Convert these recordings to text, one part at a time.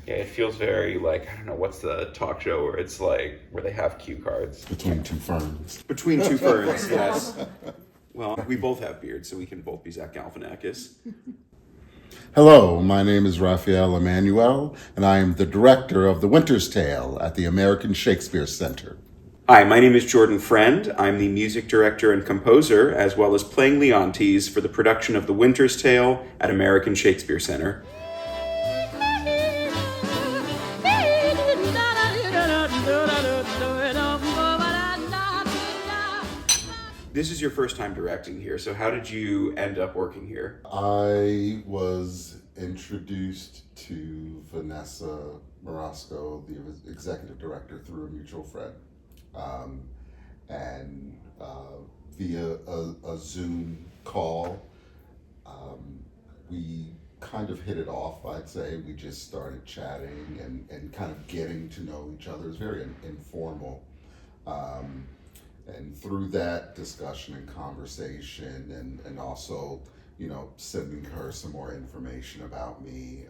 Yeah, it feels very like, I don't know, what's the talk show where it's like, where they have cue cards? Between two ferns. Between two ferns, yes. Well, we both have beards, so we can both be Zach Galifianakis. Hello, my name is Raphael Emmanuel, and I am the director of The Winter's Tale at the American Shakespeare Center. Hi, my name is Jordan Friend. I'm the music director and composer, as well as playing Leontes for the production of The Winter's Tale at American Shakespeare Center. This is your first time directing here, so how did you end up working here? I was introduced to Vanessa Marasco, the executive director, through a mutual friend. And via a Zoom call, we kind of hit it off, I'd say. We just started chatting and kind of getting to know each other. It was very informal. And through that discussion and conversation and also, sending her some more information about me,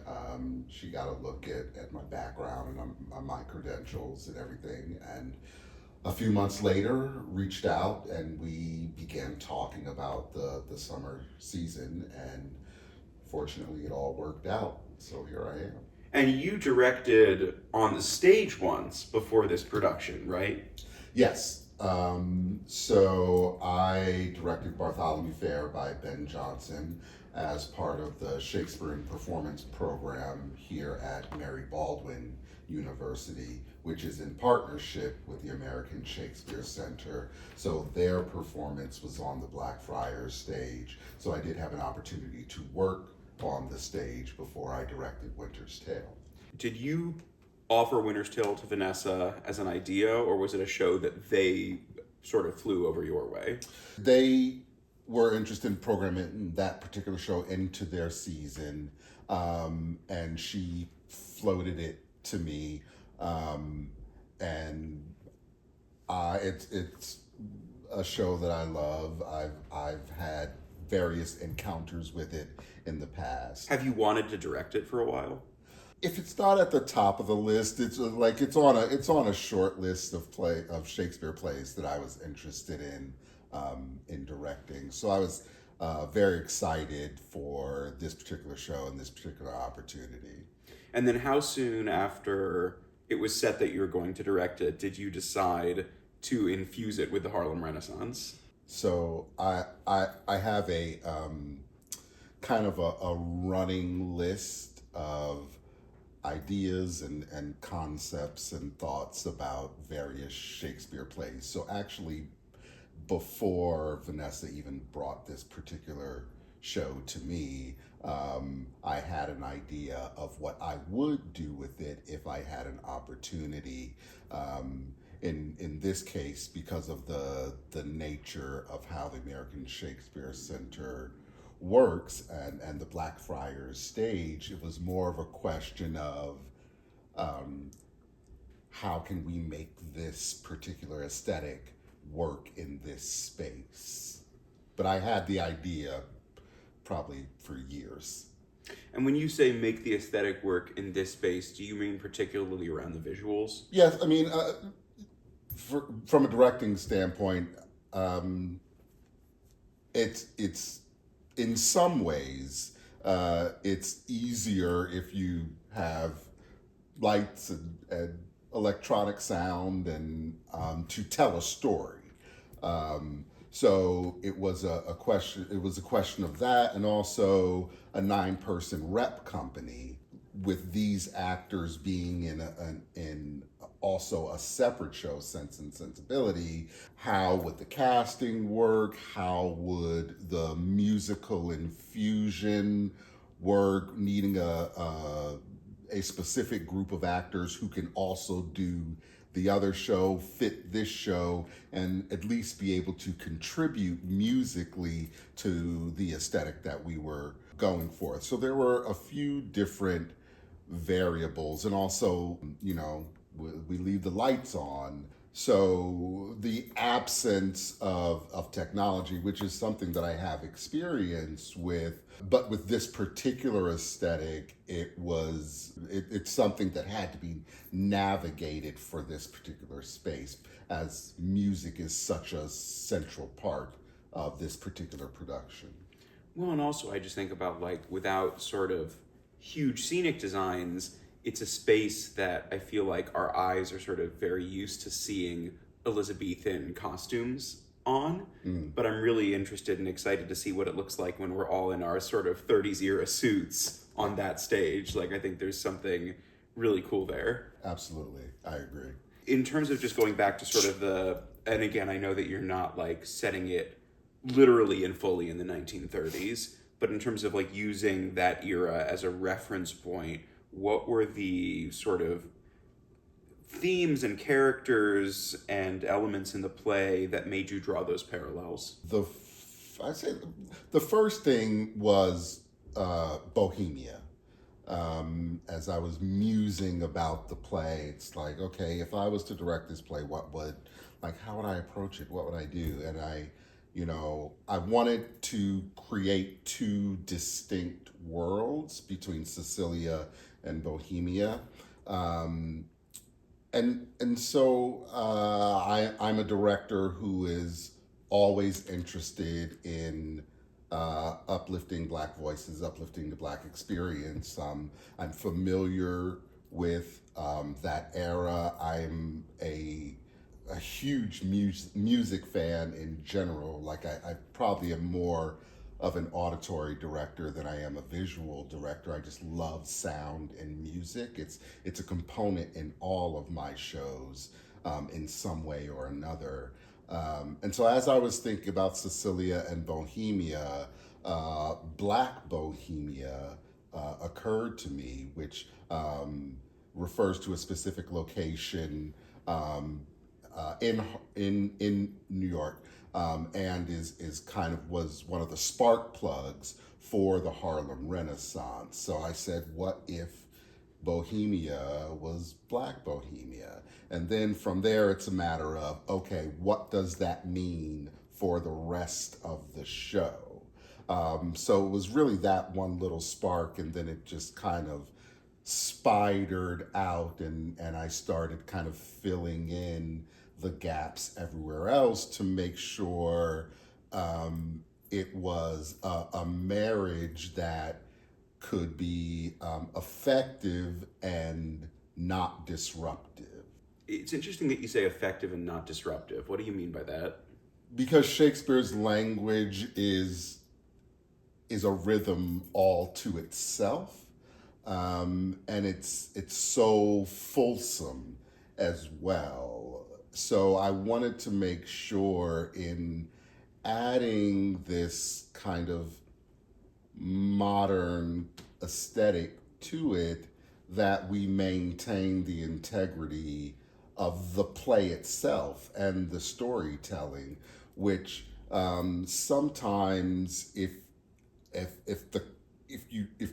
she got a look at my background and my credentials and everything. And a few months later, reached out and we began talking about the summer season, and fortunately it all worked out. So here I am. And you directed on the stage once before this production, right? Yes. So I directed Bartholomew Fair by Ben Jonson as part of the Shakespeare in Performance program here at Mary Baldwin University, which is in partnership with the American Shakespeare Center. So their performance was on the Blackfriars stage. So I did have an opportunity to work on the stage before I directed Winter's Tale. Did you offer Winter's Tale to Vanessa as an idea, or was it a show that they sort of flew over your way? They were interested in programming that particular show into their season, and she floated it to me, and it's a show that I love. I've had various encounters with it in the past. Have you wanted to direct it for a while? If it's not at the top of the list, it's on a short list of Shakespeare plays that I was interested in directing. So I was very excited for this particular show and this particular opportunity. And then how soon after it was set that you were going to direct it did you decide to infuse it with the Harlem Renaissance? So I have a kind of a running list of ideas and concepts and thoughts about various Shakespeare plays. So actually, before Vanessa even brought this particular show to me, I had an idea of what I would do with it if I had an opportunity. In this case, because of the nature of how the American Shakespeare Center works and the Blackfriars stage, it was more of a question of how can we make this particular aesthetic work in this space. But I had the idea probably for years. And when you say make the aesthetic work in this space, do you mean particularly around the visuals? Yes, I mean, from a directing standpoint, it's in some ways, it's easier if you have lights and electronic sound and to tell a story. So it was a question. It was a question of that, and also a 9-person rep company with these actors being in also a separate show, Sense and Sensibility. How would the casting work? How would the musical infusion work? Needing a specific group of actors who can also do the other show, fit this show, and at least be able to contribute musically to the aesthetic that we were going for. So there were a few different variables, and also, we leave the lights on, So the absence of technology, which is something that I have experience with, but with this particular aesthetic, it's something that had to be navigated for this particular space, as music is such a central part of this particular production. Well, and also I just think about like without sort of huge scenic designs, it's a space that I feel like our eyes are sort of very used to seeing Elizabethan costumes on. But I'm really interested and excited to see what it looks like when we're all in our sort of 30s era suits on that stage. Like, I think there's something really cool there. Absolutely, I agree. In terms of just going back to sort of and again, I know that you're not like setting it literally and fully in the 1930s, but in terms of like using that era as a reference point, what were the sort of themes and characters and elements in the play that made you draw those parallels? I'd say the first thing was Bohemia. As I was musing about the play, it's like, okay, if I was to direct this play, how would I approach it? What would I do? And I wanted to create two distinct worlds between Sicilia and Bohemia. And so I'm a director who is always interested in uplifting Black voices, uplifting the Black experience. I'm familiar with that era. I'm a huge music fan in general. Like I probably am more of an auditory director than I am a visual director. I just love sound and music. It's a component in all of my shows in some way or another. And so as I was thinking about Sicilia and Bohemia, Black Bohemia occurred to me, which refers to a specific location in New York, and was one of the spark plugs for the Harlem Renaissance. So I said, what if Bohemia was Black Bohemia? And then from there, it's a matter of, okay, what does that mean for the rest of the show? So it was really that one little spark, and then it just kind of spidered out, and I started kind of filling in the gaps everywhere else to make sure it was a marriage that could be effective and not disruptive. It's interesting that you say effective and not disruptive. What do you mean by that? Because Shakespeare's language is a rhythm all to itself, and it's so fulsome as well. So I wanted to make sure in adding this kind of modern aesthetic to it that we maintain the integrity of the play itself and the storytelling, which sometimes if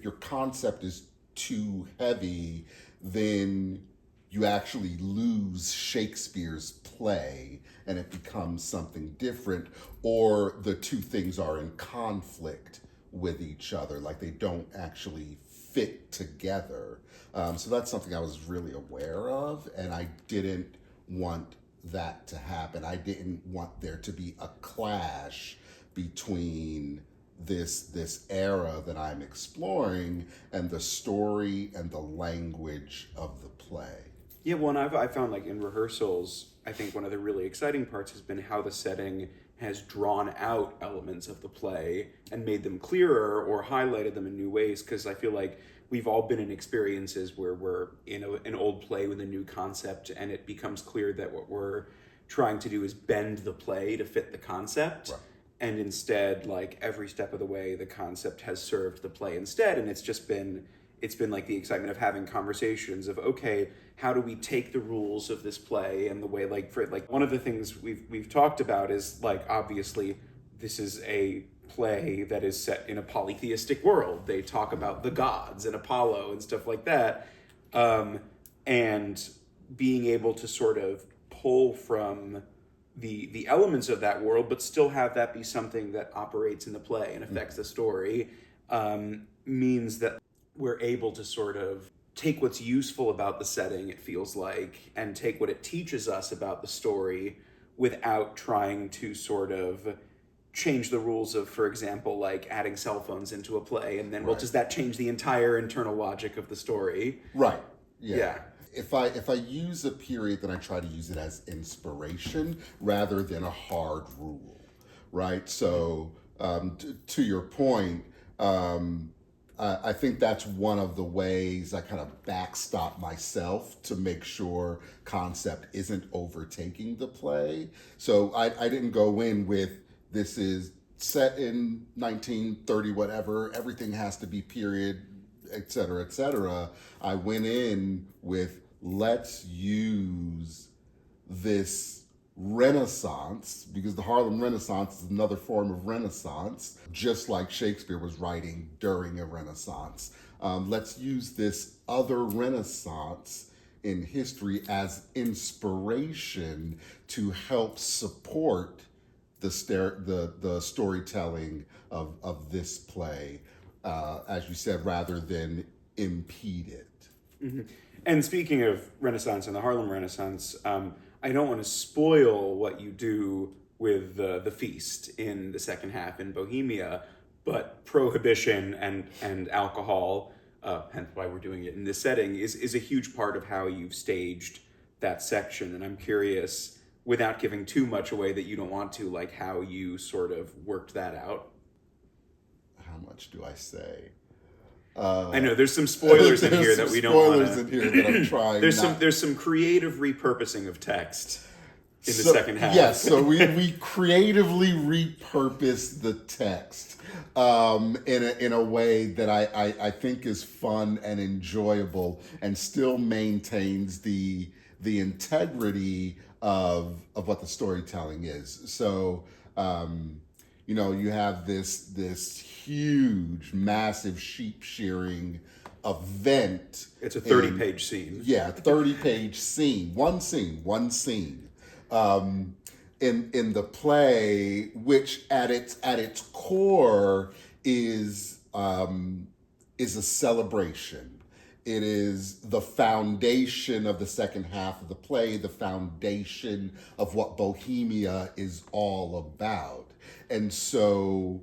your concept is too heavy, then you actually lose Shakespeare's play and it becomes something different, or the two things are in conflict with each other, like they don't actually fit together. So that's something I was really aware of, and I didn't want that to happen. I didn't want there to be a clash between this era that I'm exploring and the story and the language of the play. Yeah, well, and I found like in rehearsals, I think one of the really exciting parts has been how the setting has drawn out elements of the play and made them clearer or highlighted them in new ways, because I feel like we've all been in experiences where we're in an old play with a new concept, and it becomes clear that what we're trying to do is bend the play to fit the concept. Right. And instead, like every step of the way, the concept has served the play instead. And it's been like the excitement of having conversations of, okay, how do we take the rules of this play and the way, like, for like one of the things we've talked about is like, obviously this is a play that is set in a polytheistic world. They talk about the gods and Apollo and stuff like that. And being able to sort of pull from the elements of that world, but still have that be something that operates in the play and affects the story, means that we're able to sort of take what's useful about the setting, it feels like, and take what it teaches us about the story without trying to sort of change the rules of, for example, like adding cell phones into a play, and then, well, does that change the entire internal logic of the story? Right. Yeah. Yeah. If I use a period, then I try to use it as inspiration rather than a hard rule, right? So to your point, I think that's one of the ways I kind of backstop myself to make sure concept isn't overtaking the play. So I didn't go in with, this is set in 1930 whatever, everything has to be period, et cetera, et cetera. I went in with, let's use this Renaissance, because the Harlem Renaissance is another form of Renaissance, just like Shakespeare was writing during a Renaissance. Let's use this other Renaissance in history as inspiration to help support the storytelling of this play, as you said, rather than impede it. Mm-hmm. And speaking of Renaissance and the Harlem Renaissance, I don't want to spoil what you do with the feast in the second half in Bohemia, but prohibition and alcohol, hence why we're doing it in this setting, is a huge part of how you've staged that section. And I'm curious, without giving too much away that you don't want to, like how you sort of worked that out. How much do I say? I know there's some spoilers in here that we don't want to. Spoilers in here that I'm trying. There's some creative repurposing of text in the second half. Yes, so we creatively repurposed the text in a way that I think is fun and enjoyable and still maintains the integrity of what the storytelling is. So you have this huge, massive sheep shearing event. It's a 30-page scene. Yeah, 30-page scene. One scene. In the play, which at its core is a celebration. It is the foundation of the second half of the play, the foundation of what Bohemia is all about. And so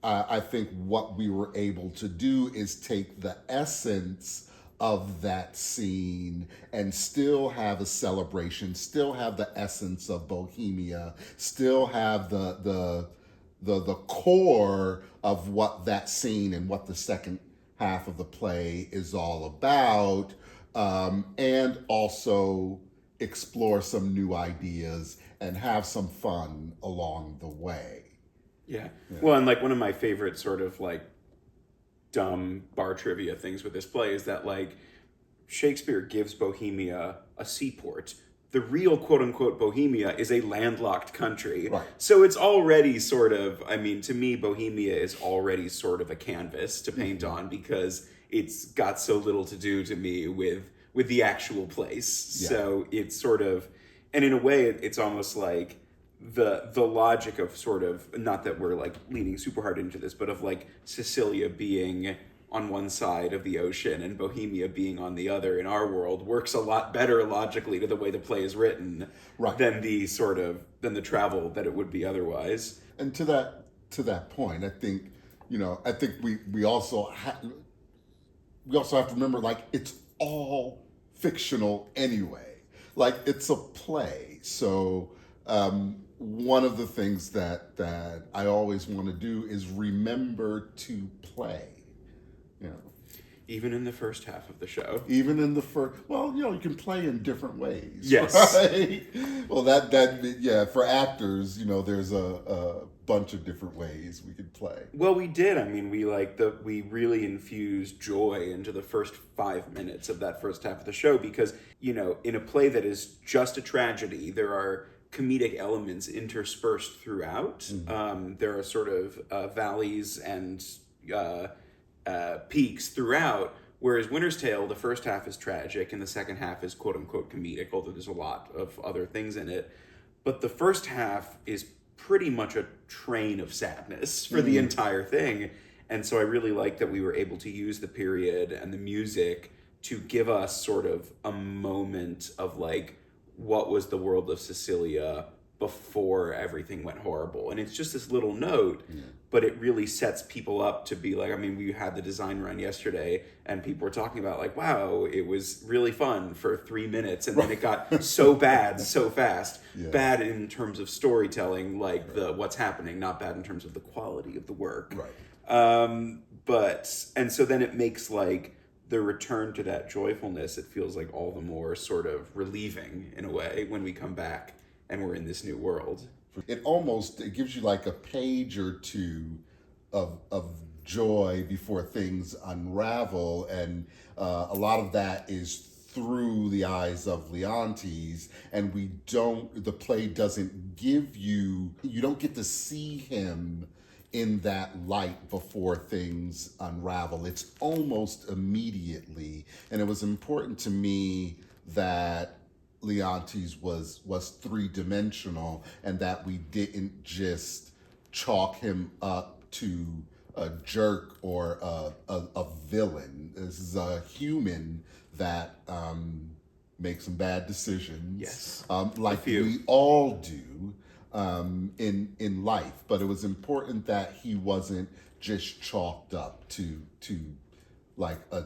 I think what we were able to do is take the essence of that scene and still have a celebration, still have the essence of Bohemia, still have the core of what that scene and what the second half of the play is all about, and also explore some new ideas and have some fun along the way. Yeah. Well, and like one of my favorite sort of like dumb bar trivia things with this play is that like Shakespeare gives Bohemia a seaport. The real quote unquote Bohemia is a landlocked country. Right. So it's already sort of, I mean, to me, Bohemia is already sort of a canvas to paint on because it's got so little to do to me with the actual place. Yeah. So it's sort of, and in a way, it's almost like the logic of sort of, not that we're like leaning super hard into this, but of like Sicilia being on one side of the ocean and Bohemia being on the other in our world works a lot better logically to the way the play is written, right, than the travel that it would be otherwise. And to that point, I think we also have to remember, like, it's all fictional anyway. Like, it's a play, so one of the things that I always want to do is remember to play. Even in the first half of the show. Even in the first, well, you can play in different ways. Yes. Right? Well, that for actors, there's a bunch of different ways we could play. Well, we did. I mean, we really infused joy into the first 5 minutes of that first half of the show because, in a play that is just a tragedy, there are comedic elements interspersed throughout. Mm-hmm. There are sort of valleys and peaks throughout, Whereas Winter's Tale, the first half is tragic and the second half is quote unquote comedic, although there's a lot of other things in it. But the first half is pretty much a train of sadness for the entire thing. And so I really like that we were able to use the period and the music to give us sort of a moment of like, what was the world of Sicilia before everything went horrible. And it's just this little note, but it really sets people up to be like, I mean, we had the design run yesterday and people were talking about like, wow, it was really fun for 3 minutes and then it got so bad so fast. Bad in terms of storytelling, like the what's happening, not bad in terms of the quality of the work. And so then it makes like the return to that joyfulness, it feels like all the more sort of relieving in a way when we come back and we're in this new world. It gives you like a page or two of joy before things unravel, and a lot of that is through the eyes of Leontes, and the play doesn't give you don't get to see him in that light before things unravel. It's almost immediately, and it was important to me that Leontes was three-dimensional and that we didn't just chalk him up to a jerk or a villain. This is a human that makes some bad decisions, like we all do in life. But it was important that he wasn't just chalked up to like a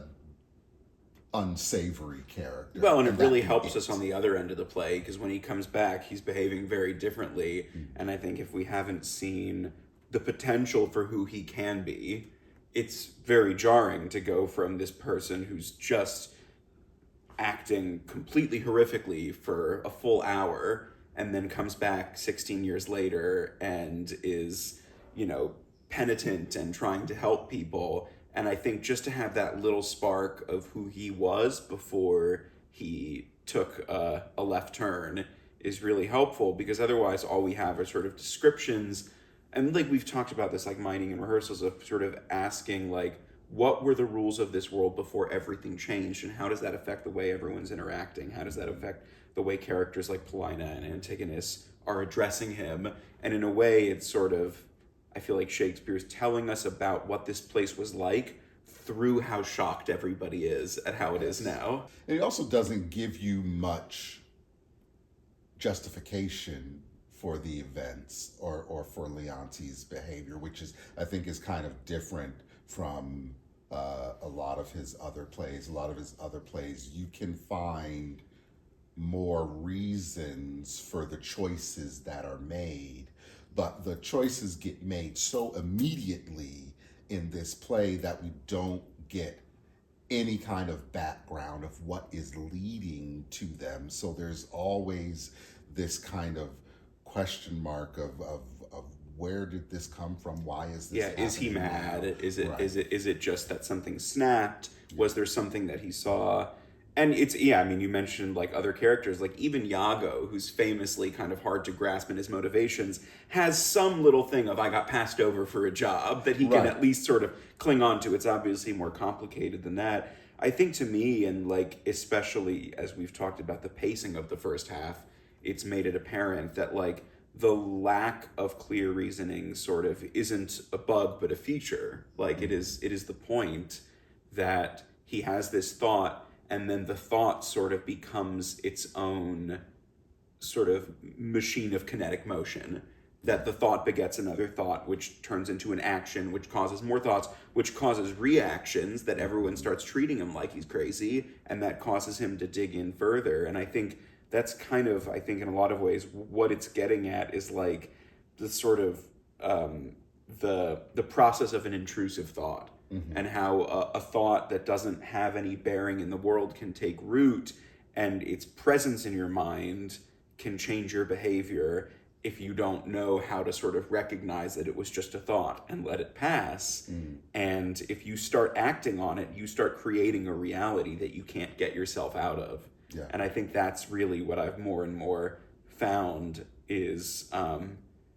unsavory character. Well, and it really helps us on the other end of the play, because when he comes back, he's behaving very differently. And I think if we haven't seen the potential for who he can be, it's very jarring to go from this person who's just acting completely horrifically for a full hour and then comes back 16 years later and is, penitent and trying to help people. And I think just to have that little spark of who he was before he took a left turn is really helpful, because otherwise all we have are sort of descriptions. And like we've talked about this, like mining and rehearsals, of sort of asking like, what were the rules of this world before everything changed? And how does that affect the way everyone's interacting? How does that affect the way characters like Paulina and Antigonus are addressing him? And in a way, it's sort of, I feel like Shakespeare's telling us about what this place was like through how shocked everybody is at how it is now. And it also doesn't give you much justification for the events or for Leontes' behavior, which I think is kind of different from a lot of his other plays. A lot of his other plays, you can find more reasons for the choices that are made, but the choices get made so immediately in this play that we don't get any kind of background of what is leading to them. So there's always this kind of question mark of where did this come from? Why is this happening? Is he mad? Now? Is it just that something snapped? Was there something that he saw? And it's, you mentioned like other characters, like even Iago, who's famously kind of hard to grasp in his motivations, has some little thing of, I got passed over for a job, that he can at least sort of cling on to. It's obviously more complicated than that. I think to me, and like, especially as we've talked about the pacing of the first half, it's made it apparent that like the lack of clear reasoning sort of isn't a bug, but a feature. Like it is the point that he has this thought, and then the thought sort of becomes its own sort of machine of kinetic motion. That the thought begets another thought, which turns into an action, which causes more thoughts, which causes reactions, that everyone starts treating him like he's crazy, and that causes him to dig in further. And I think that's kind of, in a lot of ways, what it's getting at is like the sort of the process of an intrusive thought. And how a thought that doesn't have any bearing in the world can take root, and its presence in your mind can change your behavior if you don't know how to sort of recognize that it was just a thought and let it pass. And if you start acting on it, you start creating a reality that you can't get yourself out of. And I think that's really what I've more and more found is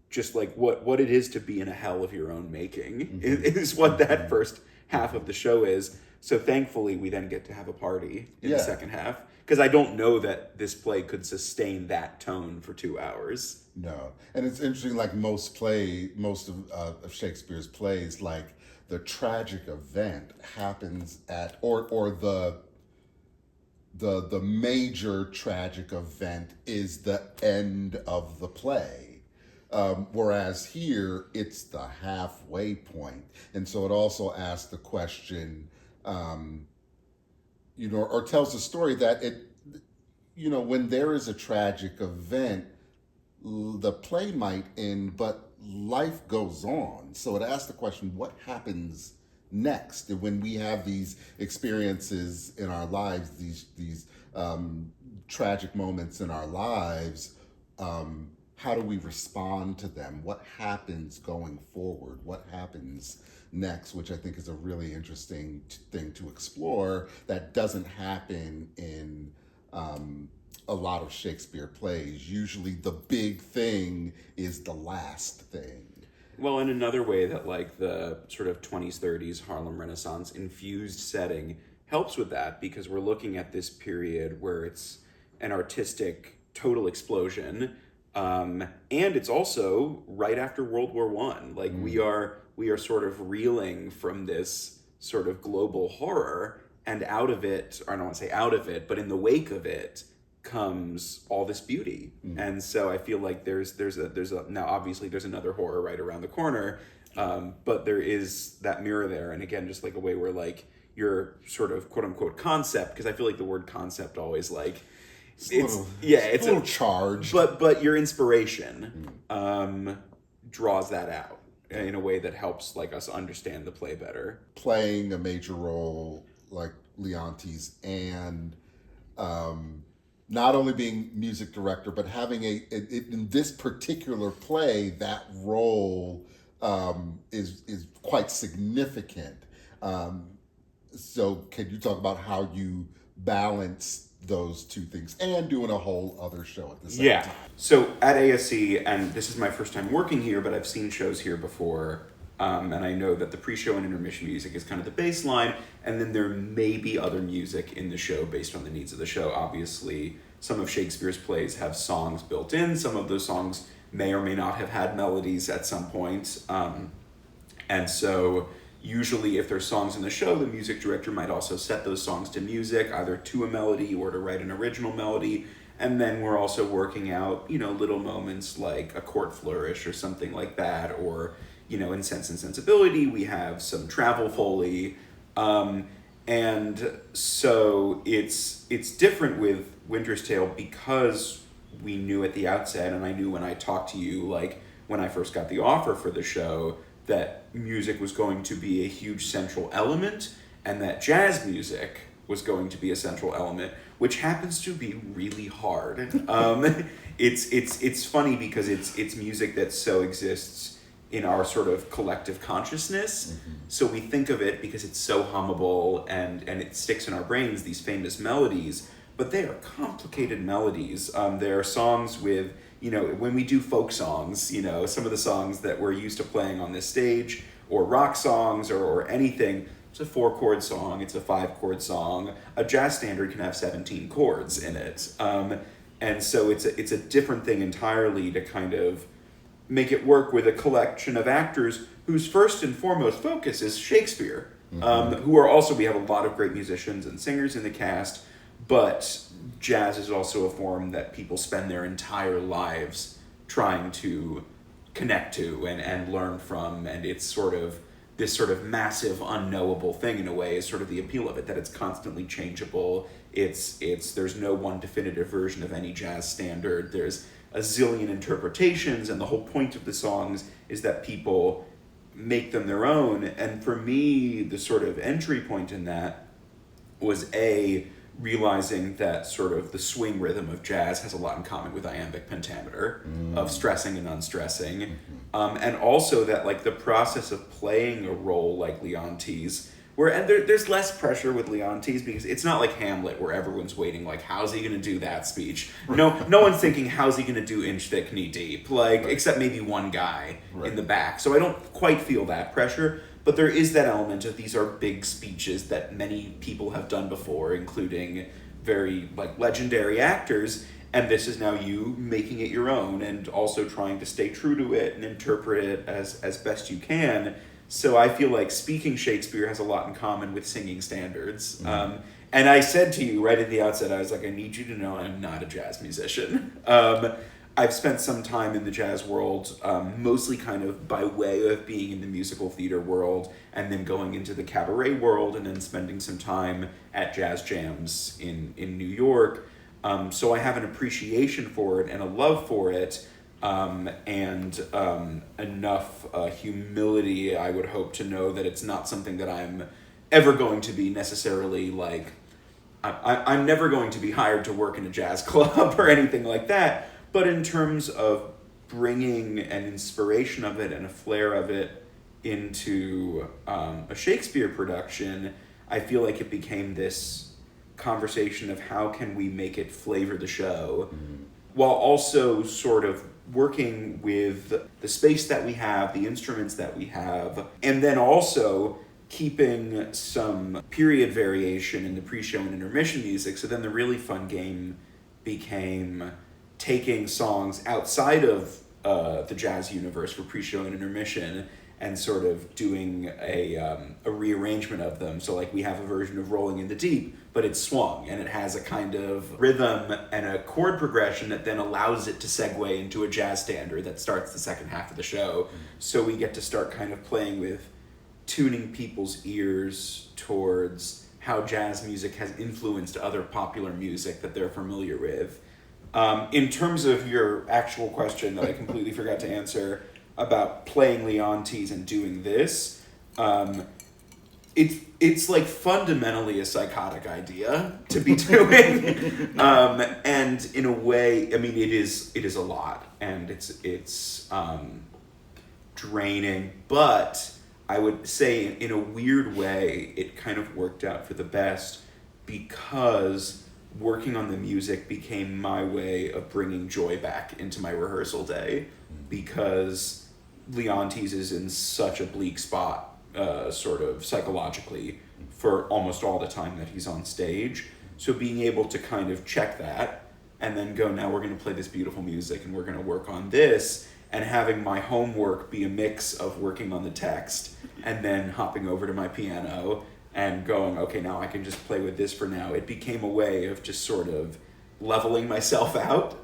just like what it is to be in a hell of your own making is what that first half of the show is. So thankfully, we then get to have a party in the Yeah. second half. Because I don't know that this play could sustain that tone for 2 hours. No, and it's interesting. Like most of Shakespeare's plays, like the tragic event happens at, or the major tragic event is the end of the play. Whereas here, it's the halfway point. And so it also asks the question, or tells the story that when there is a tragic event, the play might end, but life goes on. So it asks the question, what happens next? And when we have these experiences in our lives, these tragic moments in our lives, how do we respond to them? What happens going forward? What happens next? Which I think is a really interesting thing to explore that doesn't happen in a lot of Shakespeare plays. Usually the big thing is the last thing. Well, in another way that like the sort of 20s, 30s Harlem Renaissance infused setting helps with that, because we're looking at this period where it's an artistic total explosion. And it's also right after World War I. Like we are sort of reeling from this sort of global horror, and out of it, or I don't want to say out of it, but in the wake of it comes all this beauty. And so I feel like there's a now obviously there's another horror right around the corner, but there is that mirror there. And again, just like a way where like your sort of quote unquote concept, because I feel like the word concept always like it's a little charged, but your inspiration draws that out in a way that helps like us understand the play better. Playing a major role like Leontes, and not only being music director, but having in this particular play, that role is quite significant. So can you talk about how you balance those two things and doing a whole other show at the same time? So at ASC, and this is my first time working here, but I've seen shows here before, and I know that the pre-show and intermission music is kind of the baseline, and then there may be other music in the show based on the needs of the show. Obviously, some of Shakespeare's plays have songs built in. Some of those songs may or may not have had melodies at some point. And so usually if there's songs in the show, the music director might also set those songs to music, either to a melody or to write an original melody. And then we're also working out, little moments like a court flourish or something like that, or, in Sense and Sensibility, we have some travel foley. And so it's different with Winter's Tale because we knew at the outset, and I knew when I talked to you, like when I first got the offer for the show, that music was going to be a huge central element, and that jazz music was going to be a central element, which happens to be really hard. It's funny because it's music that so exists in our sort of collective consciousness. Mm-hmm. So we think of it because it's so hummable and it sticks in our brains, these famous melodies, but they are complicated melodies. There are songs with, when we do folk songs, some of the songs that we're used to playing on this stage, or rock songs or anything, it's a 4-chord song, it's a 5-chord song. A jazz standard can have 17 chords in it. And so it's a different thing entirely to kind of make it work with a collection of actors whose first and foremost focus is Shakespeare, who are also, we have a lot of great musicians and singers in the cast, but jazz is also a form that people spend their entire lives trying to connect to and learn from, and it's sort of this sort of massive unknowable thing in a way is sort of the appeal of it, that it's constantly changeable. There's no one definitive version of any jazz standard. There's a zillion interpretations, and the whole point of the songs is that people make them their own. And for me, the sort of entry point in that was realizing that sort of the swing rhythm of jazz has a lot in common with iambic pentameter, of stressing and unstressing. And also that like the process of playing a role like Leontes, there's less pressure with Leontes because it's not like Hamlet where everyone's waiting like, how's he gonna do that speech? No one's thinking, how's he gonna do inch thick, knee deep? Like, except maybe one guy in the back. So I don't quite feel that pressure. But there is that element of these are big speeches that many people have done before, including very like legendary actors, and this is now you making it your own and also trying to stay true to it and interpret it as best you can. So I feel like speaking Shakespeare has a lot in common with singing standards. And I said to you right at the outset, I was like, I need you to know I'm not a jazz musician. I've spent some time in the jazz world, mostly kind of by way of being in the musical theater world and then going into the cabaret world and then spending some time at jazz jams in New York. So I have an appreciation for it and a love for it, and enough humility, I would hope, to know that it's not something that I'm ever going to be necessarily like, I'm never going to be hired to work in a jazz club or anything like that. But in terms of bringing an inspiration of it and a flair of it into a Shakespeare production, I feel like it became this conversation of how can we make it flavor the show, while also sort of working with the space that we have, the instruments that we have, and then also keeping some period variation in the pre-show and intermission music. So then the really fun game became taking songs outside of the jazz universe for pre-show and intermission and sort of doing a rearrangement of them. So like we have a version of Rolling in the Deep, but it's swung and it has a kind of rhythm and a chord progression that then allows it to segue into a jazz standard that starts the second half of the show. So we get to start kind of playing with tuning people's ears towards how jazz music has influenced other popular music that they're familiar with. In terms of your actual question that I completely forgot to answer about playing Leontes and doing this, it's like fundamentally a psychotic idea to be doing, and in a way, I mean, it is a lot, and it's draining, but I would say in a weird way, it kind of worked out for the best because working on the music became my way of bringing joy back into my rehearsal day, because Leontes is in such a bleak spot, sort of psychologically, for almost all the time that he's on stage. So being able to kind of check that and then go, now we're going to play this beautiful music and we're going to work on this, and having my homework be a mix of working on the text and then hopping over to my piano and going, okay, now I can just play with this for now. It became a way of just sort of leveling myself out.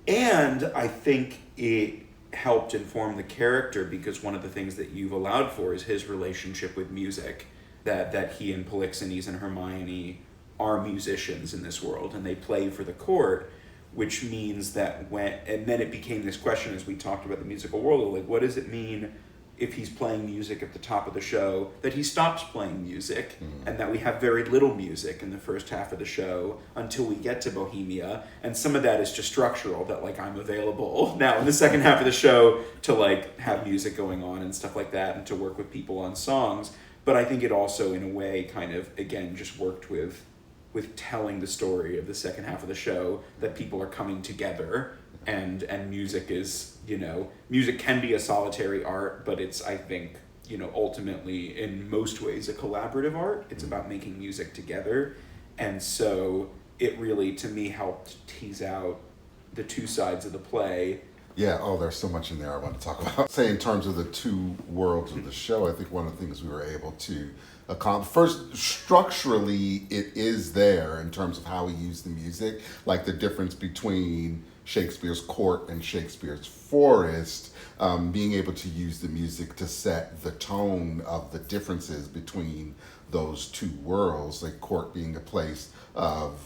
And I think it helped inform the character, because one of the things that you've allowed for is his relationship with music, that he and Polixenes and Hermione are musicians in this world and they play for the court, which means that and then it became this question as we talked about the musical world, like what does it mean if he's playing music at the top of the show, that he stops playing music, and that we have very little music in the first half of the show until we get to Bohemia. And some of that is just structural, that like I'm available now in the second half of the show to like have music going on and stuff like that and to work with people on songs. But I think it also in a way kind of, again, just worked with telling the story of the second half of the show, that people are coming together, and music is, music can be a solitary art, but it's, I think, ultimately in most ways a collaborative art. It's about making music together. And so it really, to me, helped tease out the two sides of the play. Yeah, there's so much in there I want to talk about. Say in terms of the two worlds of the show, I think one of the things we were able to accomplish, first, structurally, it is there in terms of how we use the music, like the difference between Shakespeare's court and Shakespeare's forest, being able to use the music to set the tone of the differences between those two worlds, like court being a place of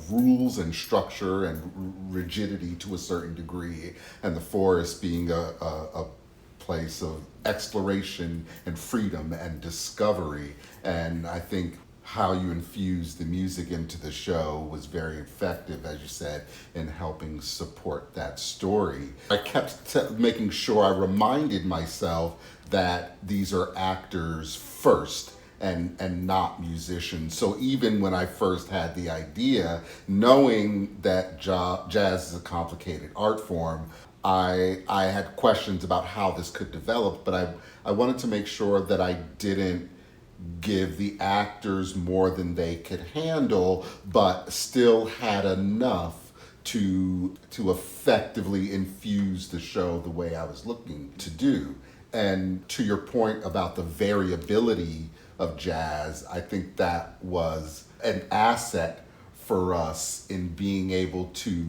rules and structure and rigidity to a certain degree, and the forest being a place of exploration and freedom and discovery. And I think how you infused the music into the show was very effective, as you said, in helping support that story. I kept making sure I reminded myself that these are actors first and not musicians. So even when I first had the idea, knowing that jazz is a complicated art form, I had questions about how this could develop, but I wanted to make sure that I didn't give the actors more than they could handle, but still had enough to effectively infuse the show the way I was looking to do. And to your point about the variability of jazz, I think that was an asset for us in being able to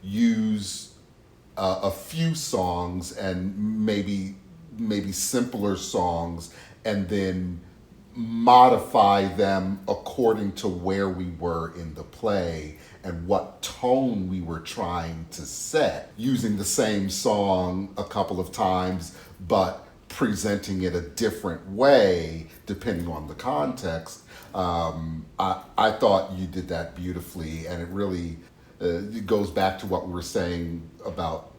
use a few songs and maybe simpler songs, and then modify them according to where we were in the play and what tone we were trying to set, using the same song a couple of times but presenting it a different way depending on the context. I thought you did that beautifully, and it really it goes back to what we were saying about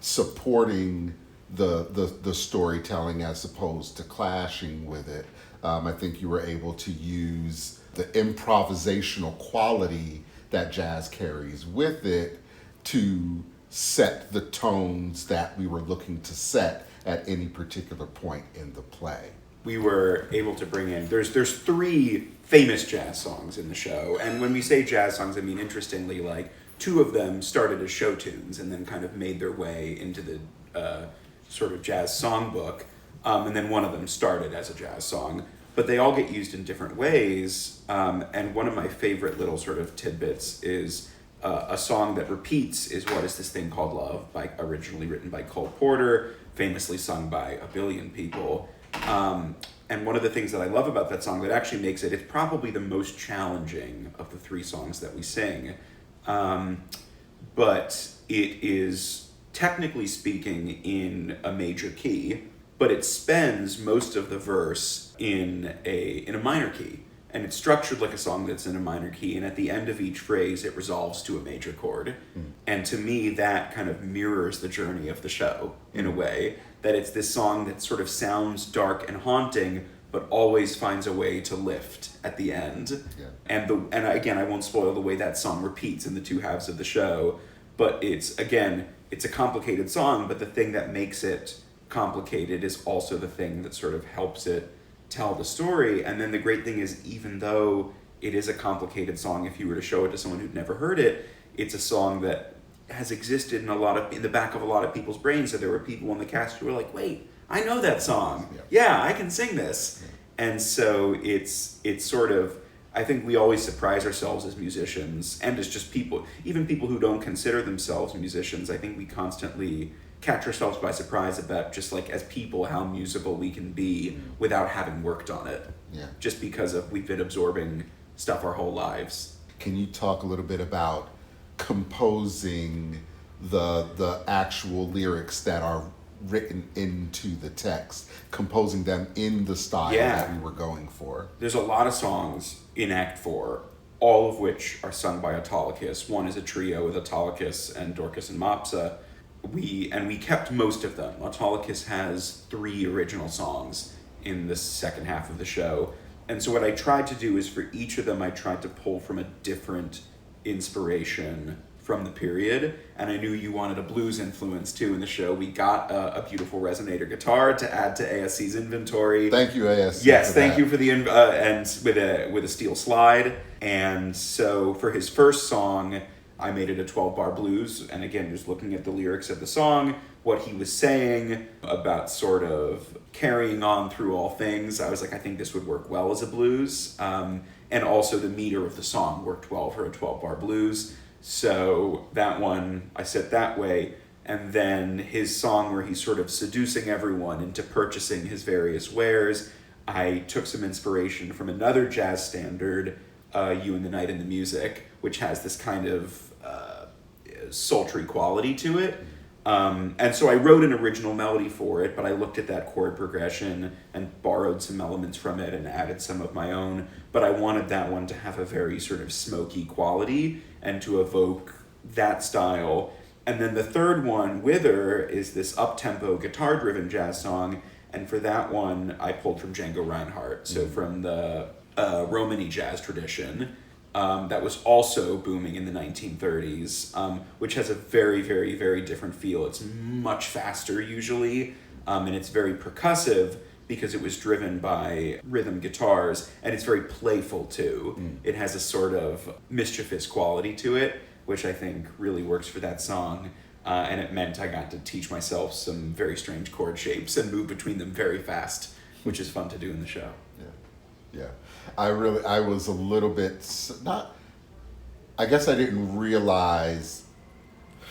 supporting the storytelling as opposed to clashing with it. I think you were able to use the improvisational quality that jazz carries with it to set the tones that we were looking to set at any particular point in the play. We were able to bring in, there's 3 famous jazz songs in the show, and when we say jazz songs, I mean, interestingly, like 2 of them started as show tunes and then kind of made their way into the sort of jazz songbook, and then one of them started as a jazz song, but they all get used in different ways, and one of my favorite little sort of tidbits is a song that repeats is What Is This Thing Called Love, originally written by Cole Porter, famously sung by a billion people. And one of the things that I love about that song that actually makes it's probably the most challenging of the 3 songs that we sing, but it is technically speaking in a major key, but it spends most of the verse in a minor key. And it's structured like a song that's in a minor key, and at the end of each phrase, it resolves to a major chord. And to me, that kind of mirrors the journey of the show in a way, that it's this song that sort of sounds dark and haunting, but always finds a way to lift at the end. Yeah. And again, I won't spoil the way that song repeats in the 2 halves of the show, but it's a complicated song, but the thing that makes it complicated is also the thing that sort of helps it tell the story. And then the great thing is, even though it is a complicated song, if you were to show it to someone who'd never heard it, it's a song that has existed in the back of a lot of people's brains. So there were people in the cast who were like, wait, I know that song. Yeah, I can sing this. Yeah. And so it's sort of, I think we always surprise ourselves as musicians, and as just people, even people who don't consider themselves musicians. I think we constantly catch ourselves by surprise about, just like as people, how musical we can be without having worked on it. Yeah. Just because we've been absorbing stuff our whole lives. Can you talk a little bit about composing the actual lyrics that are written into the text, composing them in the style that we were going for? There's a lot of songs in Act 4, all of which are sung by Autolycus. One is a trio with Autolycus and Dorcas and Mopsa. We kept most of them. Autolycus has 3 original songs in the second half of the show. And so what I tried to do is, for each of them, I tried to pull from a different inspiration from the period. And I knew you wanted a blues influence too in the show. We got a beautiful resonator guitar to add to ASC's inventory. Thank you, ASC. Yes, thank you for the and with a steel slide. And so for his first song, I made it a 12-bar blues, and again, just looking at the lyrics of the song, what he was saying about sort of carrying on through all things, I was like, I think this would work well as a blues. And also the meter of the song worked well for a 12-bar blues. So that one, I set that way. And then his song where he's sort of seducing everyone into purchasing his various wares, I took some inspiration from another jazz standard, You and the Night and the Music, which has this kind of sultry quality to it. And so I wrote an original melody for it, but I looked at that chord progression and borrowed some elements from it and added some of my own. But I wanted that one to have a very sort of smoky quality and to evoke that style. And then the third one, Wither, is this up-tempo guitar-driven jazz song. And for that one, I pulled from Django Reinhardt, so from the Romany jazz tradition. That was also booming in the 1930s, which has a very, very, very different feel. It's much faster usually, and it's very percussive because it was driven by rhythm guitars, and it's very playful too. It has a sort of mischievous quality to it, which I think really works for that song. And it meant I got to teach myself some very strange chord shapes and move between them very fast, which is fun to do in the show. Yeah. I was a little bit, I guess I didn't realize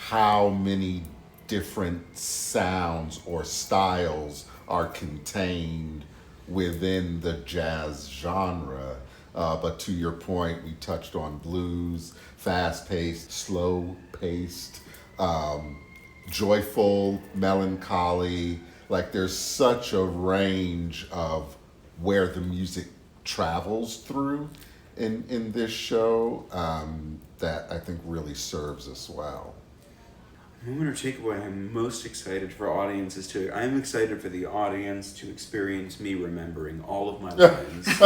how many different sounds or styles are contained within the jazz genre. But to your point, we touched on blues, fast-paced, slow-paced, joyful, melancholy. Like there's such a range of where the music travels through in this show that I think really serves us well. Moment or takeaway I'm most excited for audiences to. I'm excited for the audience to experience me remembering all of my lines.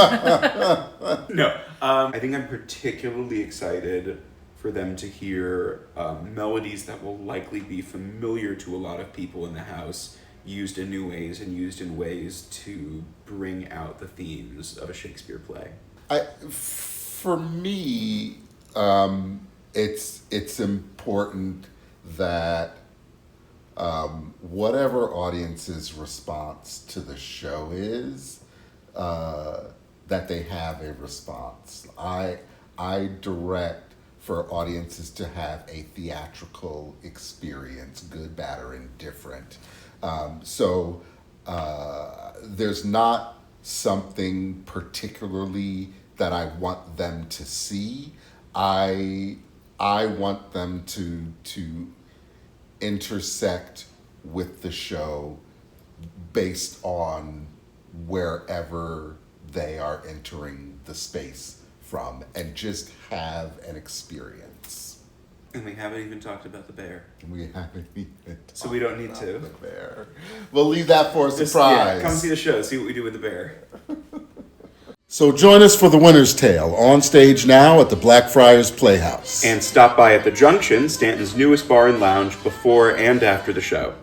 No, I think I'm particularly excited for them to hear melodies that will likely be familiar to a lot of people in the house, used in new ways and used in ways to bring out the themes of a Shakespeare play. For me, it's important that whatever audience's response to the show is, that they have a response. I direct for audiences to have a theatrical experience, good, bad, or indifferent. So there's not something particularly that I want them to see. I want them to intersect with the show based on wherever they are entering the space from, and just have an experience. And we haven't even talked about the bear. We haven't even so we don't need to. The bear. We'll leave that for a surprise. Come see the show, see what we do with the bear. So join us for The Winter's Tale, on stage now at the Blackfriars Playhouse. And stop by at The Junction, Stanton's newest bar and lounge, before and after the show.